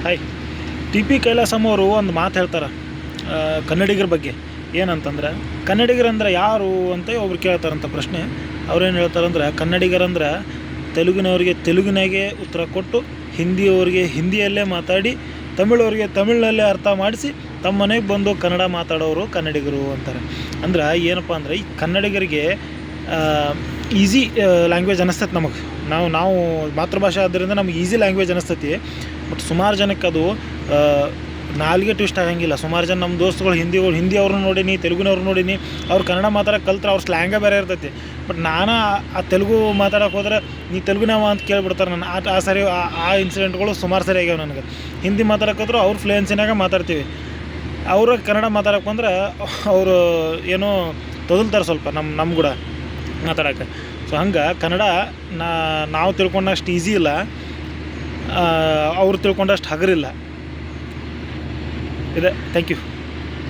Hi. T P ಕೈಲಾಸಮ್ ಅವರು ಒಂದು ಮಾತು ಹೇಳ್ತಾರೆ ಕನ್ನಡಿಗರ ಬಗ್ಗೆ. ಏನಂತಂದ್ರೆ ಕನ್ನಡಿಗರಂದ್ರೆ ಯಾರು ಅಂತ ಒಬ್ರು ಕೇಳ್ತಾರಂಥ ಪ್ರಶ್ನೆ. ಅವ್ರೇನು ಹೇಳ್ತಾರಂದ್ರೆ ಕನ್ನಡಿಗರಂದ್ರೆ ತೆಲುಗಿನವ್ರಿಗೆ ತೆಲುಗಿನಾಗೆ ಉತ್ತರ ಕೊಟ್ಟು, ಹಿಂದಿಯವ್ರಿಗೆ ಹಿಂದಿಯಲ್ಲೇ ಮಾತಾಡಿ, ತಮಿಳವ್ರಿಗೆ ತಮಿಳಿನಲ್ಲೇ ಅರ್ಥ ಮಾಡಿಸಿ ತಮ್ಮ ಮನೆಗೆ ಬಂದು ಕನ್ನಡ ಮಾತಾಡೋರು ಕನ್ನಡಿಗರು ಅಂತಾರೆ. ಅಂದ್ರೆ ಏನಪ್ಪ ಅಂದರೆ ಈ ಕನ್ನಡಿಗರಿಗೆ ಈಸಿ ಲ್ಯಾಂಗ್ವೇಜ್ ಅನ್ನಿಸ್ತೈತೆ ನಮಗೆ. ನಾವು ಮಾತೃಭಾಷೆ ಆದ್ದರಿಂದ ನಮ್ಗೆ ಈಸಿ ಲ್ಯಾಂಗ್ವೇಜ್ ಅನ್ನಿಸ್ತೈತಿ. ಬಟ್ ಸುಮಾರು ಜನಕ್ಕೆ ಅದು ನಾಲ್ಗೆ ಟ್ವಿಸ್ಟ್ ಆಗಂಗಿಲ್ಲ. ಸುಮಾರು ಜನ ನಮ್ಮ ದೋಸ್ತುಗಳು ಹಿಂದಿ ಅವ್ರನ್ನ ನೋಡೀನಿ, ತೆಲುಗಿನವ್ರು ನೋಡೀನಿ. ಅವ್ರು ಕನ್ನಡ ಮಾತಾಡೋಕೆ ಕಲ್ತ್ರೆ ಅವ್ರ ಸ್ಲ್ಯಾಂಗೇ ಬೇರೆ ಇರ್ತೈತಿ. ಬಟ್ ನಾನು ಆ ತೆಲುಗು ಮಾತಾಡೋಕೆ ಹೋದ್ರೆ ನೀ ತೆಲುಗುನವ ಅಂತ ಕೇಳಿಬಿಡ್ತಾರೆ. ನಾನು ಆ ಸರಿ ಆ ಇನ್ಸಿಡೆಂಟ್ಗಳು ಸುಮಾರು ಸರಿ ಆಗ್ಯಾವ ನನಗೆ. ಹಿಂದಿ ಮಾತಾಡೋಕೆ ಹೋದ್ರೆ ಅವ್ರ ಫ್ಲೂಯೆನ್ಸಿನಾಗ ಮಾತಾಡ್ತೀವಿ. ಅವರು ಕನ್ನಡ ಮಾತಾಡೋಕೆ ಬಂದ್ರೆ ಅವರು ಏನೋ ತೊದಲ್ತಾರೆ ಸ್ವಲ್ಪ ನಮ್ಮ ಕೂಡ ಮಾತಾಡೋಕೆ. ಸೊ ಹಂಗೆ ಕನ್ನಡ ನಾವು ತಿಳ್ಕೊಂಡಷ್ಟು ಈಸಿ ಇಲ್ಲ, ಅವ್ರು ತಿಳ್ಕೊಂಡಷ್ಟು ಹಗರಿಲ್ಲ ಇದೆ. Thank you.